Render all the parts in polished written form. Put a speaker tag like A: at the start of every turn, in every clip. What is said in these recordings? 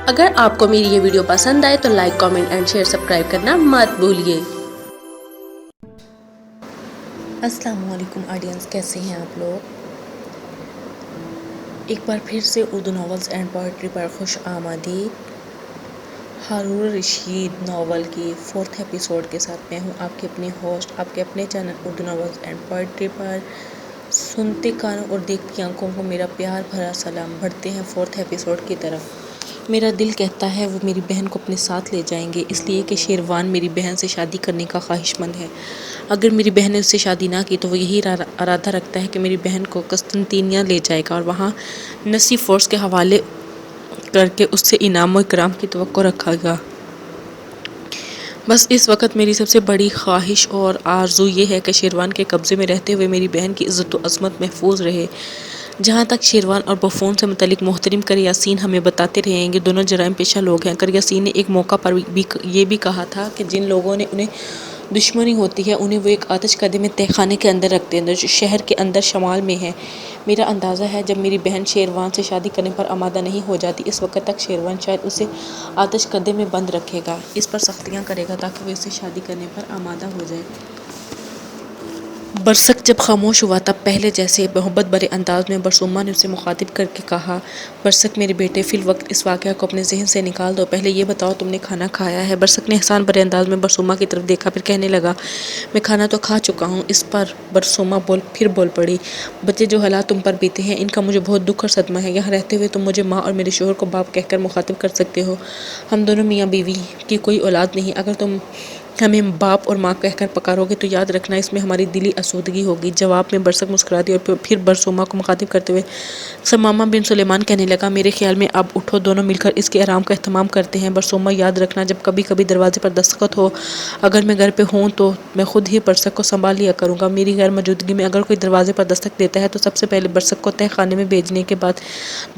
A: اگر آپ کو میری یہ ویڈیو پسند آئے تو like, comment and share, subscribe کرنا مت بھولیے۔
B: السلام علیکم آڈینس، کیسے ہیں آپ لوگ؟ ایک بار پھر سے اردو ناولز اینڈ پوئٹری پر خوش آمدید۔ ہارون رشید ناول کی 4 ایپیسوڈ کے ساتھ میں ہوں آپ کے اپنے ہوسٹ، آپ کے اپنے channel Urdu novels and poetry پر۔ سنتے کانوں اور دیکھتی آنکھوں کو میرا پیار بھرا سلام۔ بڑھتے ہیں 4 ایپیسوڈ کی طرف۔ میرا دل کہتا ہے وہ میری بہن کو اپنے ساتھ لے جائیں گے، اس لیے کہ شیروان میری بہن سے شادی کرنے کا خواہش مند ہے۔ اگر میری بہن نے اس سے شادی نہ کی تو وہ یہی ارادہ رکھتا ہے کہ میری بہن کو قسطنطنیہ لے جائے گا اور وہاں نسی فورس کے حوالے کر کے اس سے انعام و اکرام کی توقع رکھے گا۔ بس اس وقت میری سب سے بڑی خواہش اور آرزو یہ ہے کہ شیروان کے قبضے میں رہتے ہوئے میری بہن کی عزت و عظمت محفوظ رہے۔ جہاں تک شیروان اور بفون سے متعلق محترم کریاسین ہمیں بتاتے رہے ہیں کہ دونوں جرائم پیشہ لوگ ہیں۔ کریاسین نے ایک موقع پر یہ بھی کہا تھا کہ جن لوگوں نے انہیں دشمنی ہوتی ہے انہیں وہ ایک آتش کدے میں تہہ خانے کے اندر رکھتے ہیں جو شہر کے اندر شمال میں ہے۔ میرا اندازہ ہے جب میری بہن شیروان سے شادی کرنے پر آمادہ نہیں ہو جاتی اس وقت تک شیروان شاید اسے آتش کدے میں بند رکھے گا، اس پر سختیاں کرے گا تاکہ وہ اس سے شادی کرنے پر آمادہ ہو جائے۔ برسک جب خاموش ہوا تب پہلے جیسے محبت بھرے انداز میں برسوما نے اسے مخاطب کر کے کہا، برسک میرے بیٹے، فی الوقت اس واقعہ کو اپنے ذہن سے نکال دو، پہلے یہ بتاؤ تم نے کھانا کھایا ہے؟ برسک نے احسان بھرے انداز میں برسوما کی طرف دیکھا، پھر کہنے لگا، میں کھانا تو کھا چکا ہوں۔ اس پر برسوما پھر بول پڑی، بچے جو حالات تم پر بیتے ہیں ان کا مجھے بہت دکھ اور صدمہ ہے۔ یہاں رہتے ہوئے تم مجھے ماں اور میرے شوہر کو باپ کہہ کر مخاطب کر سکتے ہو، ہم دونوں میاں بیوی کی کوئی اولاد نہیں۔ اگر تم ہمیں باپ اور ماں کہہ کر پکارو گے تو یاد رکھنا اس میں ہماری دلی آسودگی ہوگی۔ جواب میں برسک مسکرا دی اور پھر برسوما کو مخاطب کرتے ہوئے ثمامہ بن سلیمان کہنے لگا، میرے خیال میں اب اٹھو، دونوں مل کر اس کے آرام کا اہتمام کرتے ہیں۔ برسوما، یاد رکھنا جب کبھی کبھی دروازے پر دستخط ہو، اگر میں گھر پہ ہوں تو میں خود ہی برسک کو سنبھال لیا کروں گا۔ میری غیر موجودگی میں اگر کوئی دروازے پر دستک دیتا ہے تو سب سے پہلے برسک کو تہہ خانے میں بھیجنے کے بعد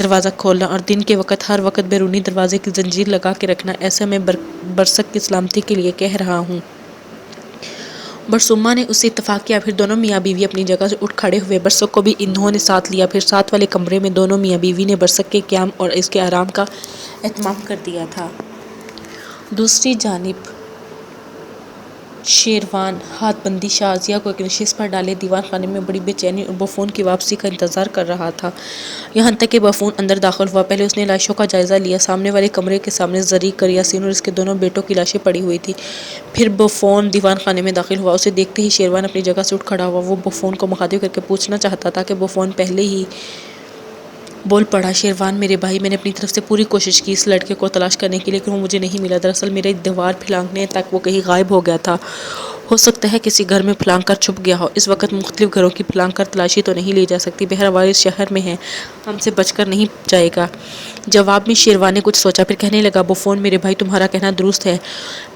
B: دروازہ کھولنا اور دن کے وقت ہر وقت بیرونی دروازے کی زنجیر لگا کے رکھنا۔ ایسا میں برسک کی سلامتی کے لیے کہہ رہا ہوں۔ برسوما نے اس سے اتفاق کیا، پھر دونوں میاں بیوی اپنی جگہ سے اٹھ کھڑے ہوئے۔ برسک کو بھی انہوں نے ساتھ لیا، پھر ساتھ والے کمرے میں دونوں میاں بیوی نے برسک کے قیام اور اس کے آرام کا اہتمام کر دیا تھا۔ دوسری جانب شیروان ہاتھ بندی شازیہ کو ایک نشست پر ڈالے دیوان خانے میں بڑی بے چینی اور بفون کی واپسی کا انتظار کر رہا تھا، یہاں تک کہ بفون اندر داخل ہوا۔ پہلے اس نے لاشوں کا جائزہ لیا۔ سامنے والے کمرے کے سامنے زری، کریاسین اور اس کے دونوں بیٹوں کی لاشیں پڑی ہوئی تھیں۔ پھر بفون دیوان خانے میں داخل ہوا۔ اسے دیکھتے ہی شیروان اپنی جگہ سے اٹھ کھڑا ہوا۔ وہ بفون کو مخاطب کر کے پوچھنا چاہتا تھا کہ بفون پہلے ہی بول پڑا، شیروان میرے بھائی، میں نے اپنی طرف سے پوری کوشش کی اس لڑکے کو تلاش کرنے کے لیے لیکن وہ مجھے نہیں ملا۔ دراصل میرے دیوار پھلانگنے تک وہ کہیں غائب ہو گیا تھا، ہو سکتا ہے کسی گھر میں پھلانگ کر چھپ گیا ہو۔ اس وقت مختلف گھروں کی پھلانگ کر تلاشی تو نہیں لی جا سکتی، بہرحال اس شہر میں ہے، ہم سے بچ کر نہیں جائے گا۔ جواب میں شیروان نے کچھ سوچا، پھر کہنے لگا، بفون میرے بھائی، تمہارا کہنا درست ہے،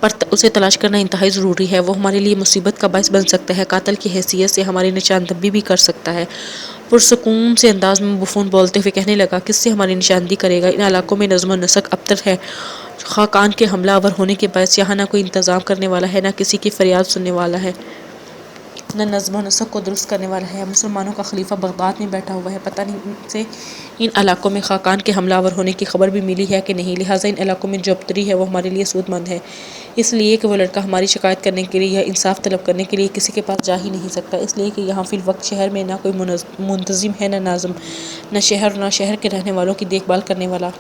B: پر اسے تلاش کرنا انتہائی ضروری ہے۔ وہ ہمارے لیے مصیبت کا باعث بن سکتا ہے، قاتل کی حیثیت سے ہماری نشاندہی بھی کر سکتا ہے۔ پرسکون سے انداز میں بفون بولتے ہوئے کہنے لگا، کس سے ہماری نشاندہی کرے گا؟ ان علاقوں میں نظم و نسق ابتر ہے، خاقان کے حملہ آور ہونے کے باعث یہاں نہ کوئی انتظام کرنے والا ہے، نہ کسی کی فریاد سننے والا ہے، نہ نظم و نسق کو درست کرنے والا ہے۔ مسلمانوں کا خلیفہ بغداد میں بیٹھا ہوا ہے، پتہ نہیں ان سے ان علاقوں میں خاقان کے حملہ آور ہونے کی خبر بھی ملی ہے کہ نہیں، لہٰذا ان علاقوں میں جو ابتری ہے وہ ہمارے لیے سود مند ہے، اس لیے کہ وہ لڑکا ہماری شکایت کرنے کے لیے یا انصاف طلب کرنے کے لیے کسی کے پاس جا ہی نہیں سکتا، اس لیے کہ یہاں فی الوقت شہر میں نہ کوئی منتظم ہے، نہ ناظم، نہ شہر کے رہنے والوں کی دیکھ بھال کرنے والا۔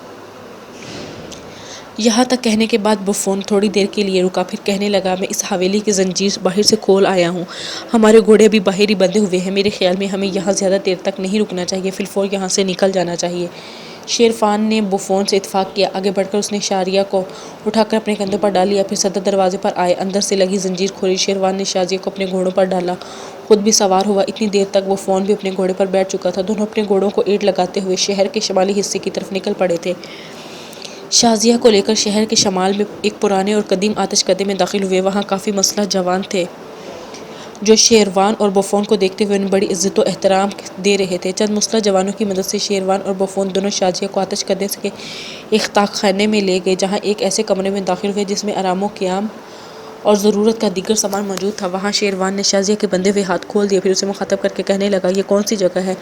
B: یہاں تک کہنے کے بعد بفون تھوڑی دیر کے لیے رکا، پھر کہنے لگا، میں اس حویلی کی زنجیر باہر سے کھول آیا ہوں، ہمارے گھوڑے ابھی باہر ہی بندھے ہوئے ہیں، میرے خیال میں ہمیں یہاں زیادہ دیر تک نہیں رکنا چاہیے، فی الفور یہاں سے نکل جانا چاہیے۔ شیروان نے بفون سے اتفاق کیا، آگے بڑھ کر اس نے شازیہ کو اٹھا کر اپنے کندھوں پر ڈال لیا، پھر صدر دروازے پر آئے، اندر سے لگی زنجیر کھولی۔ شیروان نے شازیہ کو اپنے گھوڑوں پر ڈالا، خود بھی سوار ہوا۔ اتنی دیر تک بفون بھی اپنے گھوڑے پر بیٹھ چکا تھا، دونوں اپنے گھوڑوں کو اینٹ لگاتے ہوئے شہر کے شمالی حصے کی طرف نکل پڑے تھے۔ شازیہ کو لے کر شہر کے شمال میں ایک پرانے اور قدیم آتش کدے میں داخل ہوئے، وہاں کافی مسلح جوان تھے جو شیروان اور بفون کو دیکھتے ہوئے انہیں بڑی عزت و احترام دے رہے تھے۔ چند مسلح جوانوں کی مدد سے شیروان اور بفون دونوں شازیہ کو آتش کدے کے ایک طاق خانے میں لے گئے، جہاں ایک ایسے کمرے میں داخل ہوئے جس میں آرام و قیام اور ضرورت کا دیگر سامان موجود تھا۔ وہاں شیروان نے شازیہ کے بندھے ہوئے ہاتھ کھول دیے، پھر اسے مخاطب کر کے کہنے لگا، یہ کون سی جگہ ہے؟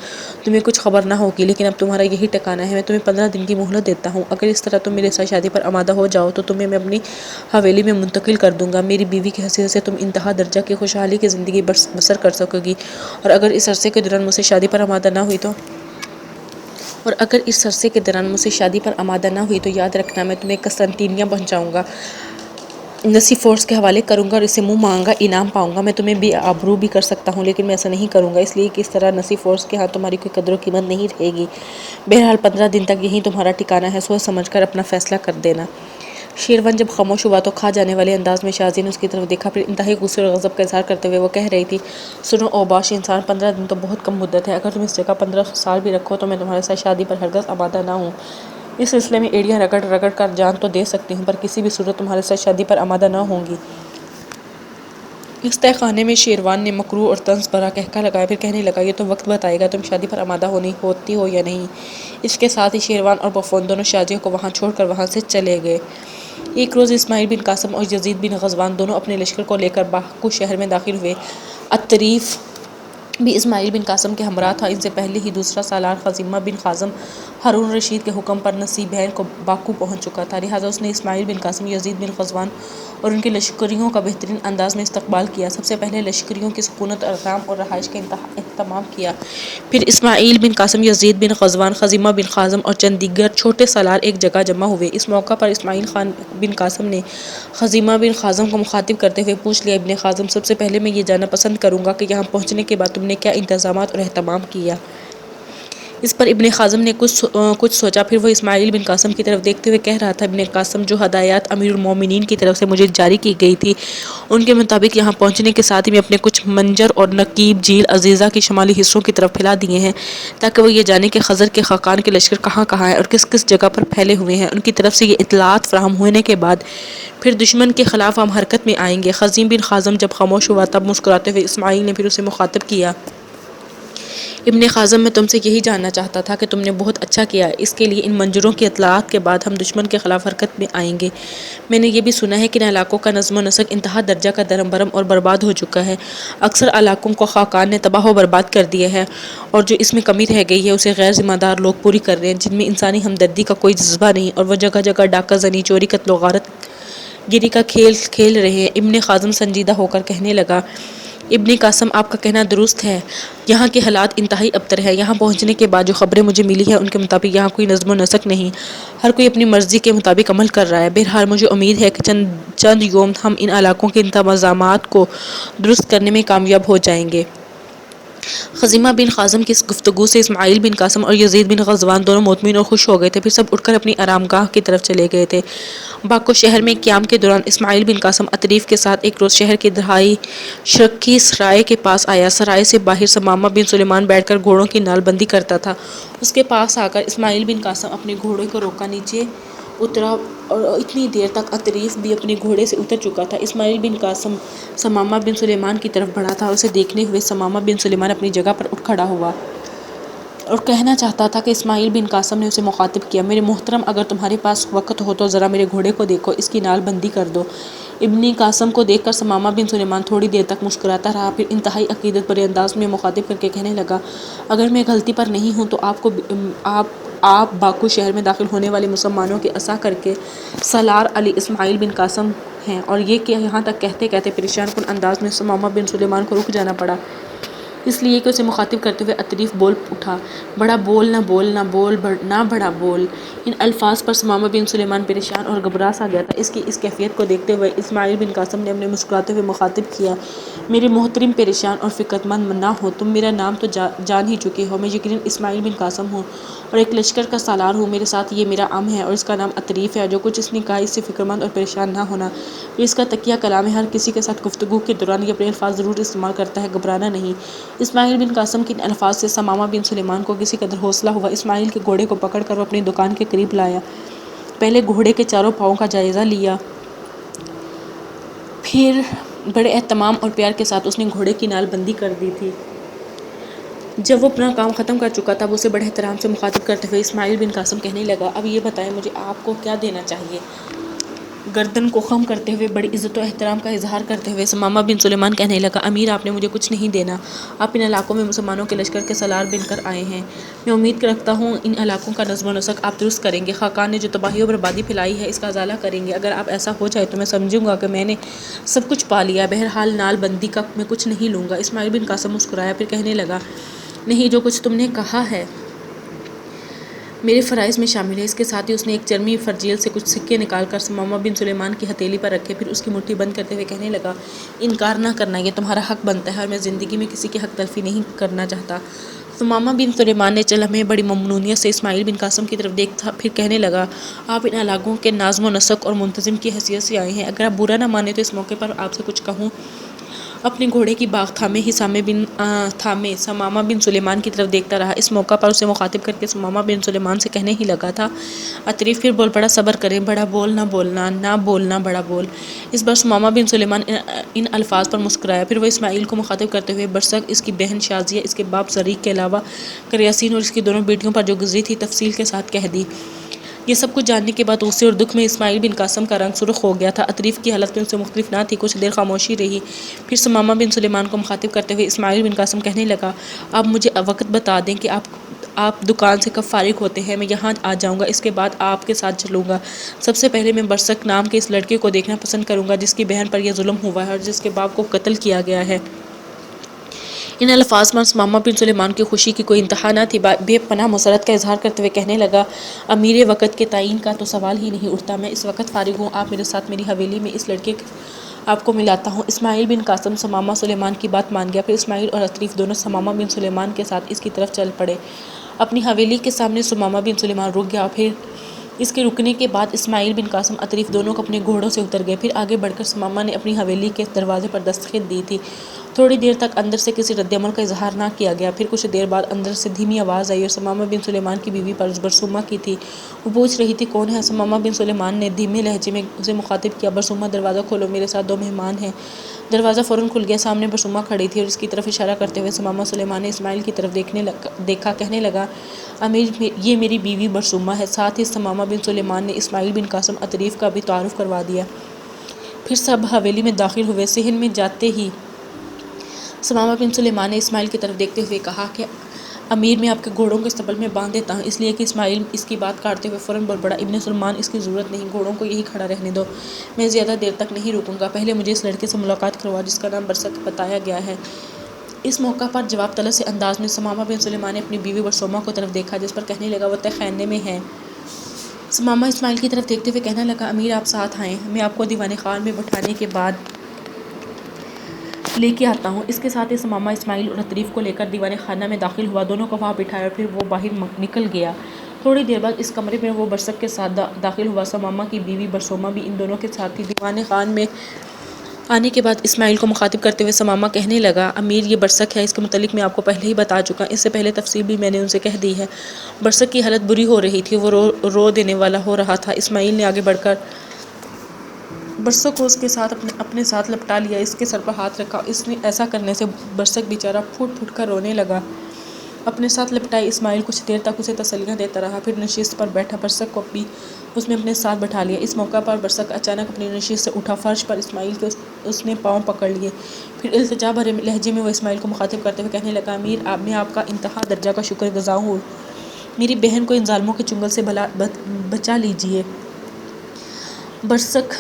B: تمہیں کچھ خبر نہ ہوگی، لیکن اب تمہارا یہی ٹھکانہ ہے۔ میں تمہیں 15 دن کی مہلت دیتا ہوں۔ اگر اس طرح تم میرے ساتھ شادی پر آمادہ ہو جاؤ تو تمہیں میں اپنی حویلی میں منتقل کر دوں گا۔ میری بیوی کی حیثیت سے تم انتہا درجہ کی خوشحالی کی زندگی بسر کر سکو گی، اور اگر اس عرصے کے دوران مجھ سے شادی پر آمادہ نہ ہوئی تو یاد رکھنا، میں تمہیں قسطنطنیہ پہنچاؤں گا، نسیفورس کے حوالے کروں گا اور اسے منہ مانگا انعام پاؤں گا۔ میں تمہیں بے آبرو بھی کر سکتا ہوں، لیکن میں ایسا نہیں کروں گا، اس لیے کہ اس طرح نسیفورس کے ہاں تمہاری کوئی قدر و قیمت نہیں رہے گی۔ بہرحال 15 دن تک یہی تمہارا ٹھکانہ ہے، سوچ سمجھ کر اپنا فیصلہ کر دینا۔ شیروان جب خاموش ہوا تو کھا جانے والے انداز میں شازیہ نے اس کی طرف دیکھا، پھر انتہائی غصے اور غضب کا اظہار کرتے ہوئے وہ کہہ رہی تھی، سنو اوباش انسان، 15 دن تو بہت کم مدت ہے۔ اگر تم اس جگہ 15 سال بھی رکھو تو میں تمہارے ساتھ شادی پر ہرگز آمادہ نہ ہوں۔ اس سلسلے میں ایڑیاں رگڑ رگڑ کر جان تو دے سکتی ہوں، پر کسی بھی صورت تمہارے ساتھ شادی پر آمادہ نہ ہوں گی۔ اس تہہ خانے میں شیروان نے مکروہ اور طنز بھرا قہقہہ لگایا، پھر کہنے لگا، یہ تو وقت بتائے گا تم شادی پر آمادہ ہوتی ہو یا نہیں۔ اس کے ساتھ ہی شیروان اور بفون دونوں شازیہ کو وہاں چھوڑ کر وہاں سے چلے گئے۔ ایک روز اسماعیل بن قاسم اور یزید بن غزوان دونوں اپنے لشکر کو لے کر باکو شہر میں داخل ہوئے۔ الطریف بھی اسماعیل بن قاسم کے ہمراہ تھا۔ ان سے پہلے ہی دوسرا سالار خزیمہ بن خازم ہارون الرشید کے حکم پر نصیبین کو باکو پہنچ چکا تھا، لہٰذا اس نے اسماعیل بن قاسم، یزید بن غزوان اور ان کے لشکریوں کا بہترین انداز میں استقبال کیا۔ سب سے پہلے لشکریوں کی سکونت، آرام اور رہائش کا اہتمام کیا۔ پھر اسماعیل بن قاسم، یزید بن غزوان، خزیمہ بن خازم اور چند دیگر چھوٹے سالار ایک جگہ جمع ہوئے۔ اس موقع پر اسماعیل بن قاسم نے خزیمہ بن خازم کو مخاطب کرتے ہوئے پوچھ لیا، ابن خازم، سب سے پہلے میں یہ جاننا پسند کروں گا کہ یہاں پہنچنے کے بعد تم نے کیا انتظامات اور اہتمام کیا؟ اس پر ابن خازم نے کچھ سوچا، پھر وہ اسماعیل بن قاسم کی طرف دیکھتے ہوئے کہہ رہا تھا، ابن قاسم، جو ہدایات امیر المومنین کی طرف سے مجھے جاری کی گئی تھی، ان کے مطابق یہاں پہنچنے کے ساتھ ہی میں اپنے کچھ منجر اور نقیب جھیل عزیزہ کے شمالی حصوں کی طرف پھیلا دیے ہیں، تاکہ وہ یہ جانیں کہ خضر کے خاقان کے لشکر کہاں کہاں ہیں اور کس کس جگہ پر پھیلے ہوئے ہیں۔ ان کی طرف سے یہ اطلاعات فراہم ہونے کے بعد پھر دشمن کے خلاف ہم حرکت میں آئیں گے۔ خزیم بن خازم جب خاموش ہوا تب مسکراتے ہوئے اسماعیل نے پھر اسے مخاطب کیا، ابن خازم، میں تم سے یہی جاننا چاہتا تھا کہ تم نے بہت اچھا کیا، اس کے لیے ان منجروں کی اطلاعات کے بعد ہم دشمن کے خلاف حرکت میں آئیں گے۔ میں نے یہ بھی سنا ہے کہ ان علاقوں کا نظم و نسق انتہا درجہ کا درم برم اور برباد ہو چکا ہے۔ اکثر علاقوں کو خاقان نے تباہ و برباد کر دیا ہے، اور جو اس میں کمی رہ گئی ہے اسے غیر ذمہ دار لوگ پوری کر رہے ہیں، جن میں انسانی ہمدردی کا کوئی جذبہ نہیں، اور وہ جگہ جگہ ڈاکہ زنی، چوری، قتل و غارت گری کا کھیل کھیل رہے ہیں۔ ابن خازم سنجیدہ ہو کر کہنے لگا، ابن قاسم، آپ کا کہنا درست ہے، یہاں کے حالات انتہائی ابتر ہیں۔ یہاں پہنچنے کے بعد جو خبریں مجھے ملی ہیں ان کے مطابق یہاں کوئی نظم و نسق نہیں، ہر کوئی اپنی مرضی کے مطابق عمل کر رہا ہے۔ بہرحال مجھے امید ہے کہ چند یوم ہم ان علاقوں کے انتظامات کو درست کرنے میں کامیاب ہو جائیں گے۔ خزیمہ بن خازم کی اس گفتگو سے اسماعیل بن قاسم اور یزید بن غزوان دونوں مطمئن اور خوش ہو گئے تھے، پھر سب اٹھ کر اپنی آرام گاہ کی طرف چلے گئے تھے۔ باکو شہر میں قیام کے دوران اسماعیل بن قاسم الطریف کے ساتھ ایک روز شہر کی دہائی شرقی سرائے کے پاس آیا۔ سرائے سے باہر ثمامہ بن سلیمان بیٹھ کر گھوڑوں کی نال بندی کرتا تھا۔ اس کے پاس آ کر اسماعیل بن قاسم اپنے گھوڑے کو روکا، نیچے اترا، اور اتنی دیر تک الطریف بھی اپنے گھوڑے سے اتر چکا تھا۔ اسماعیل بن قاسم ثمامہ بن سلیمان کی طرف بڑھا تھا، اور اسے دیکھتے ہوئے ثمامہ بن سلیمان اپنی جگہ پر اٹھ کھڑا ہوا اور کہنا چاہتا تھا کہ اسماعیل بن قاسم نے اسے مخاطب کیا، میرے محترم، اگر تمہارے پاس وقت ہو تو ذرا میرے گھوڑے کو دیکھو، اس کی نال بندی کر دو۔ ابن قاسم کو دیکھ کر ثمامہ بن سلیمان تھوڑی دیر تک مسکراتا رہا، پھر انتہائی عقیدت بھرے انداز میں مخاطب کر کے کہنے لگا، اگر میں غلطی پر نہیں ہوں تو آپ باکو شہر میں داخل ہونے والے مسلمانوں کے اسیٰ کر کے سالار علی اسماعیل بن قاسم ہیں۔ اور یہ کہ یہاں تک کہتے کہتے پریشان کن انداز میں ثمامہ بن سلیمان کو رک جانا پڑا، اس لیے کہ اسے مخاطب کرتے ہوئے الطریف بول اٹھا، بڑا بول نہ بڑا بول۔ ان الفاظ پر ثمامہ بن سلیمان پریشان اور گھبرا سا گیا تھا۔ اس کی اس کیفیت کو دیکھتے ہوئے اسماعیل بن قاسم نے انہیں مسکراتے ہوئے مخاطب کیا، میرے محترم، پریشان اور فکرمند نہ ہو، تم میرا نام تو جان ہی چکے ہو، میں یقیناً اسماعیل بن قاسم ہوں اور ایک لشکر کا سالار ہوں۔ میرے ساتھ یہ میرا عم ہے اور اس کا نام الطریف ہے۔ جو کچھ اس نے کہا، اس سے فکرمند اور پریشان نہ ہونا، یہ اس کا تقیہ کلام ہے۔ ہر کسی کے ساتھ گفتگو کے دوران یہ اپنے الفاظ ضرور استعمال کرتا ہے، گھبرانا نہیں۔ اسماعیل بن قاسم کے ان الفاظ سے ثمامہ بن سلیمان کو کسی قدر حوصلہ ہوا۔ اسماعیل کے گھوڑے کو پکڑ کر وہ اپنی دکان کے قریب لایا، پہلے گھوڑے کے چاروں پاؤں کا جائزہ لیا، پھر بڑے اہتمام اور پیار کے ساتھ اس نے گھوڑے کی نال بندی کر دی تھی۔ جب وہ اپنا کام ختم کر چکا تھا، وہ اسے بڑے احترام سے مخاطب کرتے ہوئے اسماعیل بن قاسم کہنے لگا، اب یہ بتائیں، مجھے آپ کو کیا دینا چاہیے؟ گردن کو خم کرتے ہوئے بڑی عزت و احترام کا اظہار کرتے ہوئے ثمامہ بن سلیمان کہنے لگا، امیر آپ نے مجھے کچھ نہیں دینا، آپ ان علاقوں میں مسلمانوں کے لشکر کے سالار بن کر آئے ہیں، میں امید رکھتا ہوں ان علاقوں کا نظم و نسق آپ درست کریں گے، خاقان نے جو تباہی و بربادی پھیلائی ہے اس کا ازالہ کریں گے، اگر آپ ایسا ہو جائے تو میں سمجھوں گا کہ میں نے سب کچھ پا لیا، بہرحال نال بندی کا میں کچھ نہیں لوں گا۔ اسماعیل بن قاسم مسکرایا، پھر کہنے لگا، نہیں، جو کچھ تم نے کہا ہے میرے فرائض میں شامل ہے۔ اس کے ساتھ ہی اس نے ایک چرمی فرجیل سے کچھ سکے نکال کر ثمامہ بن سلیمان کی ہتھیلی پر رکھے، پھر اس کی مٹھی بند کرتے ہوئے کہنے لگا، انکار نہ کرنا، یہ تمہارا حق بنتا ہے اور میں زندگی میں کسی کی حق تلفی نہیں کرنا چاہتا۔ ثمامہ بن سلیمان نے چند لمحے بڑی ممنونیت سے اسماعیل بن قاسم کی طرف دیکھا، پھر کہنے لگا، آپ ان علاقوں کے ناظم و نسق اور منتظم کی حیثیت سے آئے ہیں، اگر آپ برا نہ مانیں تو اس موقع پر آپ سے کچھ کہوں۔ اپنے گھوڑے کی باگھ تھامے ہی ثمامہ بن سلیمان کی طرف دیکھتا رہا۔ اس موقع پر اسے مخاطب کر کے ثمامہ بن سلیمان سے کہنے ہی لگا تھا، عطریف پھر بول پڑا، صبر کریں، بڑا بول نہ بولنا، نہ بولنا بڑا بول۔ اس بار ثمامہ بن سلیمان ان الفاظ پر مسکرایا، پھر وہ اسماعیل کو مخاطب کرتے ہوئے برسک اس کی بہن شازیہ، اس کے باپ زریق کے علاوہ کریاسین اور اس کی دونوں بیٹیوں پر جو گزری تھی تفصیل کے ساتھ کہہ دی۔ یہ سب کچھ جاننے کے بعد غصے اور دکھ میں اسماعیل بن قاسم کا رنگ سرخ ہو گیا تھا۔ عطریف کی حالت میں ان سے مختلف نہ تھی، کچھ دیر خاموشی رہی، پھر ثمامہ بن سلیمان کو مخاطب کرتے ہوئے اسماعیل بن قاسم کہنے لگا، آپ مجھے وقت بتا دیں کہ آپ دکان سے کب فارغ ہوتے ہیں، میں یہاں آ جاؤں گا، اس کے بعد آپ کے ساتھ چلوں گا۔ سب سے پہلے میں برسک نام کے اس لڑکے کو دیکھنا پسند کروں گا جس کی بہن پر یہ ظلم ہوا ہے اور جس کے باپ کو قتل کیا گیا ہے۔ ان الفاظ پر ثمامہ بن سلیمان کی خوشی کی کوئی انتہا نہ تھی، بے پناہ مسرت کا اظہار کرتے ہوئے کہنے لگا، امیر وقت کے تعین کا تو سوال ہی نہیں اٹھتا، میں اس وقت فارغ ہوں، آپ میرے ساتھ میری حویلی میں اس لڑکے آپ کو ملاتا ہوں۔ اسماعیل بن قاسم ثمامہ سلیمان کی بات مان گیا، پھر اسماعیل اور عطریف دونوں ثمامہ بن سلیمان کے ساتھ اس کی طرف چل پڑے۔ اپنی حویلی کے سامنے ثمامہ بن سلیمان رک گیا، پھر اس کے رکنے کے بعد اسماعیل بن قاسم عطریف دونوں کو اپنے گھوڑوں سے اتر گئے، پھر آگے بڑھ کر ثمامہ نے اپنی حویلی کے دروازے پر دستک دی تھی۔ تھوڑی دیر تک اندر سے کسی رد عمل کا اظہار نہ کیا گیا، پھر کچھ دیر بعد اندر سے دھیمی آواز آئی اور ثمامہ بن سلیمان کی بیوی برسومہ کی تھی۔ وہ پوچھ رہی تھی، کون ہے؟ ثمامہ بن سلیمان نے دھیمے لہجے میں اسے مخاطب کیا، برسومہ دروازہ کھولو، میرے ساتھ 2 مہمان ہیں۔ دروازہ فوراً کھل گیا، سامنے برسومہ کھڑی تھی اور اس کی طرف اشارہ کرتے ہوئے ثمامہ سلیمان نے اسماعیل کی طرف دیکھا، کہنے لگا، امیر یہ میری بیوی برسومہ ہے۔ ساتھ ہی ثمامہ بن سلیمان نے اسماعیل بن قاسم عطریف کا بھی تعارف کروا دیا۔ پھر سب حویلی میں داخل ہوئے۔ صحن میں جاتے ہی ثمامہ بن سلیمان نے اسماعیل کی طرف دیکھتے ہوئے کہا کہ امیر میں آپ کے گھوڑوں کو استقبال میں باندھ دیتا ہوں، اس لیے کہ اسماعیل اس کی بات کاٹتے ہوئے فوراً بول پڑا، ابن سلمان اس کی ضرورت نہیں، گھوڑوں کو یہی کھڑا رہنے دو، میں زیادہ دیر تک نہیں رکوں گا، پہلے مجھے اس لڑکے سے ملاقات کروا جس کا نام برسک بتایا گیا ہے۔ اس موقع پر جواب طلب سے انداز میں ثمامہ بن سلیمان نے اپنی بیوی برسومہ کو طرف دیکھا، جس پر کہنے لگا، وہ تہ خیمے میں ہے۔ ثمامہ اسماعیل کی طرف دیکھتے ہوئے کہنے لگا، امیر آپ ساتھ آئیں، میں آپ کو دیوان خان میں بٹھانے کے بعد لے کے آتا ہوں۔ اس کے ساتھ ہی ثمامہ اسماعیل اور عطریف کو لے کر دیوان خانہ میں داخل ہوا، دونوں کو وہاں بٹھایا اور پھر وہ باہر نکل گیا۔ تھوڑی دیر بعد اس کمرے میں وہ برسک کے ساتھ داخل ہوا، ثمامہ کی بیوی برسومہ بھی ان دونوں کے ساتھ تھی۔ دیوان خان میں آنے کے بعد اسماعیل کو مخاطب کرتے ہوئے ثمامہ کہنے لگا، امیر یہ برسک ہے، اس کے متعلق میں آپ کو پہلے ہی بتا چکا، اس سے پہلے تفصیل بھی میں نے ان سے کہہ دی ہے۔ برسک کی حالت بری ہو رہی تھی، وہ رو دینے والا ہو رہا تھا۔ اسماعیل نے آگے بڑھ کر برسک کو اس کے ساتھ اپنے ساتھ لپٹا لیا، اس کے سر پر ہاتھ رکھا، اس نے ایسا کرنے سے برسک بیچارہ پھوٹ پھوٹ کر رونے لگا۔ اپنے ساتھ لپٹائے اسماعیل کچھ دیر تک اسے تسلیاں دیتا رہا، پھر نشست پر بیٹھا برسک کو بھی اس نے اپنے ساتھ بٹھا لیا۔ اس موقع پر برسک اچانک اپنی نشست سے اٹھا، فرش پر اسماعیل کے اس نے پاؤں پکڑ لیے، پھر التجا بھرے لہجے میں وہ اسماعیل کو مخاطب کرتے ہوئے کہنے لگا، امیر میں آپ کا انتہا درجہ کا شکر گزار ہوں، میری بہن کو ان ظالموں کے چنگل سے بچا لیجیے۔ برسک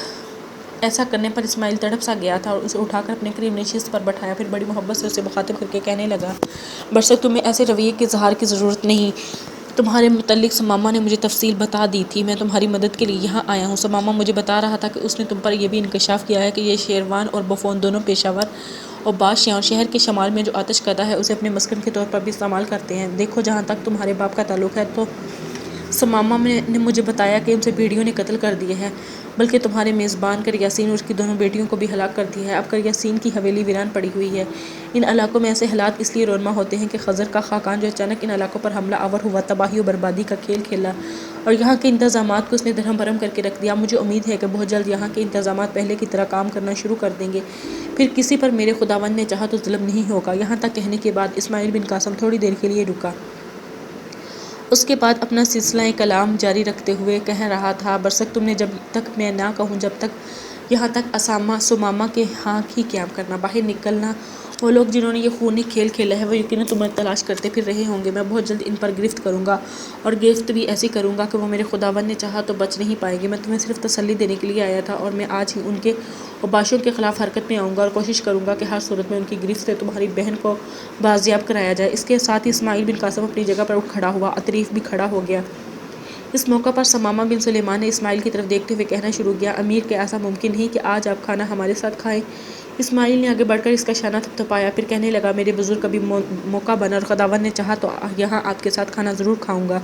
B: ایسا کرنے پر اسماعیل تڑپ سا گیا تھا اور اسے اٹھا کر اپنے قریب نشست پر بٹھایا، پھر بڑی محبت سے اسے مخاطب کر کے کہنے لگا، برسک تمہیں ایسے رویے کے اظہار کی ضرورت نہیں، تمہارے متعلق ثمامہ نے مجھے تفصیل بتا دی تھی، میں تمہاری مدد کے لیے یہاں آیا ہوں۔ ثمامہ مجھے بتا رہا تھا کہ اس نے تم پر یہ بھی انکشاف کیا ہے کہ یہ شیروان اور بفون دونوں پیشہ ور اور بادشاہ اور شہر کے شمال میں جو آتش کدہ ہے اسے اپنے مسکن کے طور پر بھی استعمال کرتے ہیں۔ دیکھو جہاں تک تمہارے باپ کا تعلق ہے تو ثمامہ نے مجھے بتایا کہ اسے بھیڑیوں نے قتل کر دیا ہے، بلکہ تمہارے میزبان کریاسین اور اس کی دونوں بیٹیوں کو بھی ہلاک کر دیا ہے۔ اب کریاسین کی حویلی ویران پڑی ہوئی ہے۔ ان علاقوں میں ایسے حالات اس لیے رونما ہوتے ہیں کہ خضر کا خاقان جو اچانک ان علاقوں پر حملہ آور ہوا، تباہی و بربادی کا کھیل کھیلا اور یہاں کے انتظامات کو اس نے درہم برہم کر کے رکھ دیا۔ مجھے امید ہے کہ بہت جلد یہاں کے انتظامات پہلے کی طرح کام کرنا شروع کر دیں گے، پھر کسی پر میرے خداوند نے چاہا تو ظلم نہیں ہوگا۔ یہاں تک کہنے کے بعد اسماعیل بن قاسم تھوڑی دیر کے لیے رکا اس کے بعد اپنا سلسلہ کلام جاری رکھتے ہوئے کہہ رہا تھا، برسک تم نے جب تک میں نہ کہوں جب تک یہاں تک سماما کے ہاں ہی قیام کرنا، باہر نکلنا۔ وہ لوگ جنہوں نے یہ خونی کھیل کھیلا ہے وہ یقیناً تمہیں تلاش کرتے پھر رہے ہوں گے۔ میں بہت جلد ان پر گرفت کروں گا، اور گرفت بھی ایسی کروں گا کہ وہ میرے خداوند نے چاہا تو بچ نہیں پائیں گے۔ میں تمہیں صرف تسلی دینے کے لیے آیا تھا، اور میں آج ہی ان کے اوباشوں کے خلاف حرکت میں آؤں گا اور کوشش کروں گا کہ ہر صورت میں ان کی گرفت سے تمہاری بہن کو بازیاب کرایا جائے۔ اس کے ساتھ ہی اسماعیل بن قاسم اپنی جگہ پر اٹھ کھڑا ہوا، عطریف بھی کھڑا ہو گیا۔ اس موقع پر ثمامہ بن سلیمان نے اسماعیل کی طرف دیکھتے ہوئے کہنا شروع کیا، امیر، کیا ایسا ممکن نہیں کہ آج آپ کھانا ہمارے ساتھ کھائیں؟ اسماعیل نے آگے بڑھ کر اس کا شانہ تھپتھپایا، پھر کہنے لگا، میرے بزرگ، کبھی موقع بنا اور خداوند نے چاہا تو یہاں آپ کے ساتھ کھانا ضرور کھاؤں گا۔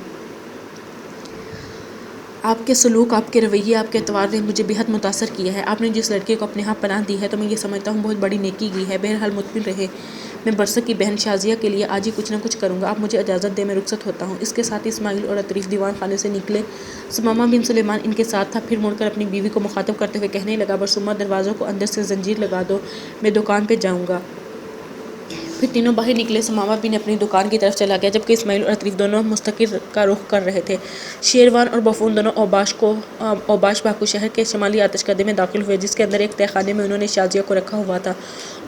B: آپ کے سلوک، آپ کے رویے، آپ کے اطوار نے مجھے بے حد متاثر کیا ہے۔ آپ نے جس لڑکے کو اپنے ہاں پناہ دی ہے تو میں یہ سمجھتا ہوں بہت بڑی نیکی کی ہے۔ بہرحال مطمئن رہے، میں برسک کی بہن شازیہ کے لیے آج ہی کچھ نہ کچھ کروں گا۔ آپ مجھے اجازت دیں، میں رخصت ہوتا ہوں۔ اس کے ساتھ ہی اسماعیل اور عطریف دیوان خانے سے نکلے۔ ثمامہ بن سلیمان ان کے ساتھ تھا، پھر مڑ کر اپنی بیوی کو مخاطب کرتے ہوئے کہنے لگا، برسما، دروازوں کو اندر سے زنجیر لگا دو، میں دکان پہ جاؤں گا۔ پھر تینوں باہر نکلے۔ ثمامہ بھی اپنی دکان کی طرف چلا گیا، جبکہ اسماعیل اور عطریف دونوں مستقر کا رخ کر رہے تھے۔ شیروان اور بفون دونوں اوباش باکو شہر کے شمالی آتش کدے میں داخل ہوئے، جس کے اندر ایک تہہ خانے میں انہوں نے شازیہ کو رکھا ہوا تھا۔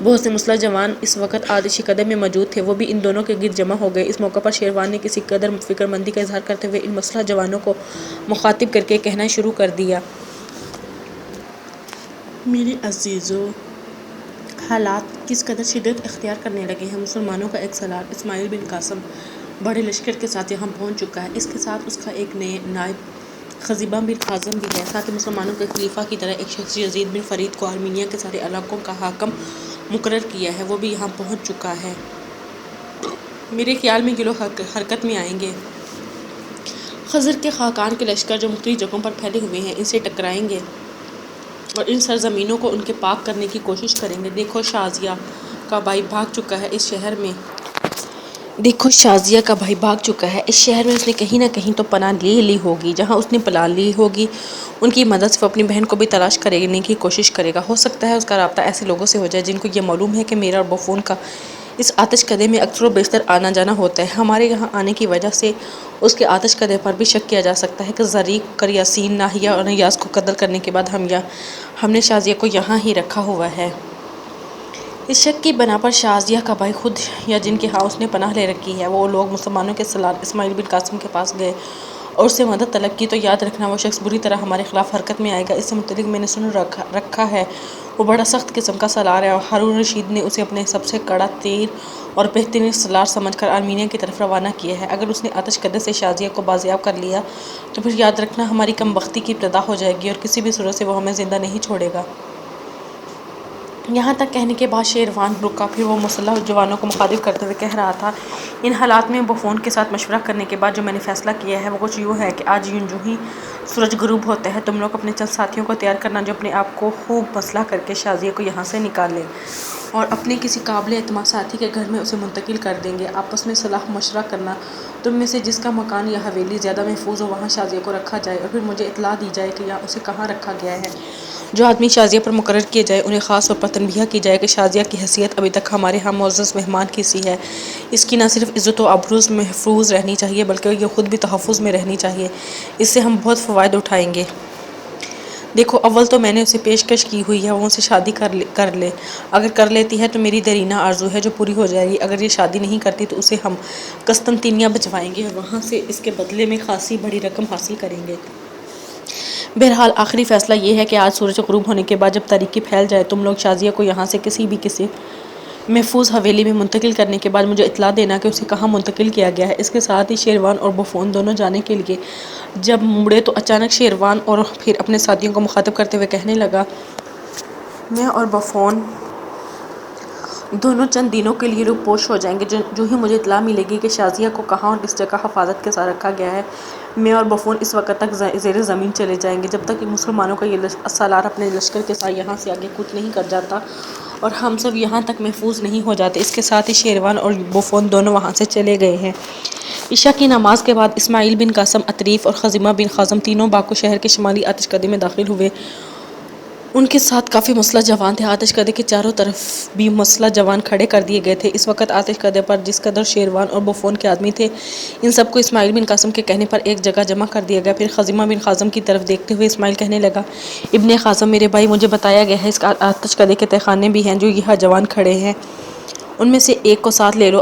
B: بہت سے مسلح جوان اس وقت آتش کدے میں موجود تھے، وہ بھی ان دونوں کے گرد جمع ہو گئے۔ اس موقع پر شیروان نے کسی قدر فکر مندی کا اظہار کرتے ہوئے ان مسلح جوانوں کو مخاطب کر کے کہنا شروع کر دیا، میرے عزیزو، حالات کس قدر شدت اختیار کرنے لگے ہیں۔ مسلمانوں کا ایک سالار اسماعیل بن قاسم بڑے لشکر کے ساتھ یہاں پہنچ چکا ہے۔ اس کے ساتھ اس کا ایک نائب خزیمہ بن خازم بھی ہے۔ ساتھ ہی مسلمانوں کے خلیفہ کی طرح ایک شخص یزید بن فرید کو آرمینیا کے سارے علاقوں کا حاکم مقرر کیا ہے، وہ بھی یہاں پہنچ چکا ہے۔ میرے خیال میں یہ لوگ حرکت میں آئیں گے۔ خضر کے خاقان کے لشکر جو مختلف جگہوں پر پھیلے ہوئے ہیں، ان سے ٹکرائیں گے اور ان سرزمینوں کو ان کے پاک کرنے کی کوشش کریں گے۔ دیکھو، شازیہ کا بھائی بھاگ چکا ہے اس شہر میں۔ اس شہر میں اس نے کہیں نہ کہیں تو پناہ لی ہوگی۔ جہاں اس نے پناہ لی ہوگی، ان کی مدد سے وہ اپنی بہن کو بھی تلاش کرنے کی کوشش کرے گا۔ ہو سکتا ہے اس کا رابطہ ایسے لوگوں سے ہو جائے جن کو یہ معلوم ہے کہ میرا اور بفون کا اس آتش کدے میں اکثر و بیشتر آنا جانا ہوتا ہے۔ ہمارے یہاں آنے کی وجہ سے اس کے آتش کدے پر بھی شک کیا جا سکتا ہے کہ زریق، کریاسین، ناہیہ اور نیاز کو قتل کرنے کے بعد ہم نے شازیہ کو یہاں ہی رکھا ہوا ہے۔ اس شک کی بنا پر شازیہ کا بھائی خود یا جن کے ہاں اس نے پناہ لے رکھی ہے، وہ لوگ مسلمانوں کے سالار اسماعیل بن قاسم کے پاس گئے اور اس سے مدد طلب کی، تو یاد رکھنا وہ شخص بری طرح ہمارے خلاف حرکت میں آئے گا۔ اس سے متعلق میں نے سن رکھا ہے، وہ بڑا سخت قسم کا سالار ہے، اور ہارون رشید نے اسے اپنے سب سے کڑا تیر اور بہترین سالار سمجھ کر آرمینیا کی طرف روانہ کیا ہے۔ اگر اس نے آتش کدے سے شازیہ کو بازیاب کر لیا تو پھر یاد رکھنا ہماری کم بختی کی ابتدا ہو جائے گی، اور کسی بھی صورت سے وہ ہمیں زندہ نہیں چھوڑے گا۔ یہاں تک کہنے کے بعد شیروان رکا، پھر وہ مسلح جوانوں کو مخاطب کرتے ہوئے کہہ رہا تھا، ان حالات میں بفون کے ساتھ مشورہ کرنے کے بعد جو میں نے فیصلہ کیا ہے وہ کچھ یوں ہے کہ آج جو ہی سورج غروب ہوتا ہے تم لوگ اپنے چند ساتھیوں کو تیار کرنا جو اپنے آپ کو خوب مسلح کر کے شازیہ کو یہاں سے نکال لیں اور اپنے کسی قابل اعتماد ساتھی کے گھر میں اسے منتقل کر دیں گے۔ آپس میں صلاح مشورہ کرنا، تم میں سے جس کا مکان یا حویلی زیادہ محفوظ ہو وہاں شازیہ کو رکھا جائے، اور پھر مجھے اطلاع دی جائے کہ یہاں اسے کہاں رکھا گیا ہے۔ جو آدمی شازیہ پر مقرر کیے جائے انہیں خاص طور پر تنبیہ کی جائے کہ شازیہ کی حیثیت ابھی تک ہمارے ہاں معزز مہمان کی سی ہے، اس کی نہ صرف عزت و آبرو محفوظ رہنی چاہیے بلکہ یہ خود بھی تحفظ میں رہنی چاہیے، اس سے ہم بہت فوائد اٹھائیں گے۔ دیکھو، اول تو میں نے اسے پیشکش کی ہوئی ہے وہ مجھ سے شادی کر لے، اگر کر لیتی ہے تو میری دیرینہ آرزو ہے جو پوری ہو جائے گی، اگر یہ شادی نہیں کرتی تو اسے ہم قسطنطنیہ بھجوائیں گے اور وہاں سے اس کے بدلے میں خاصی بڑی رقم حاصل کریں گے۔ بہرحال آخری فیصلہ یہ ہے کہ آج سورج غروب ہونے کے بعد جب تاریکی پھیل جائے تم لوگ شازیہ کو یہاں سے کسی محفوظ حویلی میں منتقل کرنے کے بعد مجھے اطلاع دینا کہ اسے کہاں منتقل کیا گیا ہے۔ اس کے ساتھ ہی شیروان اور بفون دونوں جانے کے لیے جب مڑے تو اچانک شیروان اور پھر اپنے ساتھیوں کو مخاطب کرتے ہوئے کہنے لگا، میں اور بفون دونوں چند دنوں کے لیے روپوش ہو جائیں گے۔ جو ہی مجھے اطلاع ملے گی کہ شازیہ کو کہاں اور کس جگہ حفاظت کے ساتھ رکھا گیا ہے، میں اور بفون اس وقت تک زیر زمین چلے جائیں گے جب تک کہ مسلمانوں کا یہ سالار اپنے لشکر کے ساتھ یہاں سے آگے کچھ نہیں کر جاتا اور ہم سب یہاں تک محفوظ نہیں ہو جاتے۔ اس کے ساتھ ہی شیروان اور بفون دونوں وہاں سے چلے گئے ہیں۔ عشاء کی نماز کے بعد اسماعیل بن قاسم، عطریف اور خزیمہ بن خازم تینوں باکو شہر کے شمالی آتش کدے میں داخل ہوئے۔ ان کے ساتھ کافی مسلح جوان تھے. آتش کدے کے چاروں طرف بھی مسلح جوان کھڑے کر دیے گئے تھے. اس وقت آتش کدے پر جس قدر شیروان اور بفون کے آدمی تھے، ان سب کو اسماعیل بن قاسم کے کہنے پر ایک جگہ جمع کر دیا گیا. پھر خزیمہ بن قاسم کی طرف دیکھتے ہوئے اسماعیل کہنے لگا: ابن قاسم میرے بھائی، مجھے بتایا گیا ہے اس آتش کدے کے تہخانے بھی ہیں جو یہاں جوان کھڑے ہیں، ان میں سے ایک کو ساتھ لے لو.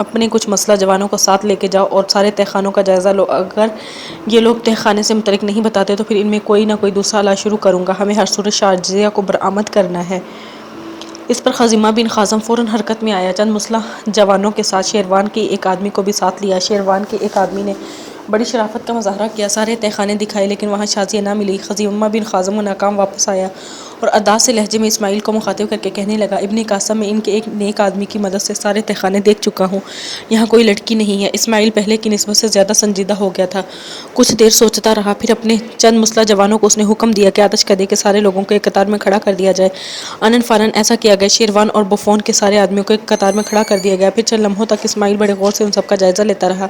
B: اپنے کچھ مسلح جوانوں کو ساتھ لے کے جاؤ اور سارے تہخانوں کا جائزہ لو. اگر یہ لوگ تہخانے سے متعلق نہیں بتاتے تو پھر ان میں کوئی نہ کوئی دوسرا علاج شروع کروں گا. ہمیں ہر صورت شازیہ کو برآمد کرنا ہے. اس پر خزیمہ بن قاسم فوراً حرکت میں آیا. چند مسلح جوانوں کے ساتھ شیروان کے ایک آدمی کو بھی ساتھ لیا. شیروان کے ایک آدمی نے بڑی شرافت کا مظاہرہ کیا، سارے تہخانے دکھائے، لیکن وہاں شازیہ نہ ملی. خزیمہ بن قاسم وہ ناکام واپس آیا اور اداس سے لہجے میں اسماعیل کو مخاطب کر کے کہنے لگا: ابن قاسم، میں ان کے ایک نیک آدمی کی مدد سے سارے تہخانے دیکھ چکا ہوں، یہاں کوئی لڑکی نہیں ہے. اسماعیل پہلے کی نسبت سے زیادہ سنجیدہ ہو گیا تھا. کچھ دیر سوچتا رہا، پھر اپنے چند مسلح جوانوں کو اس نے حکم دیا کہ آتش کدے کے سارے لوگوں کو ایک قطار میں کھڑا کر دیا جائے. آنن فانن ایسا کیا گیا. شیروان اور بفون کے سارے آدمیوں کو ایک قطار میں کھڑا کر دیا گیا. پھر چند لمحوں تک اسماعیل بڑے غور سے ان سب کا جائزہ لیتا رہا.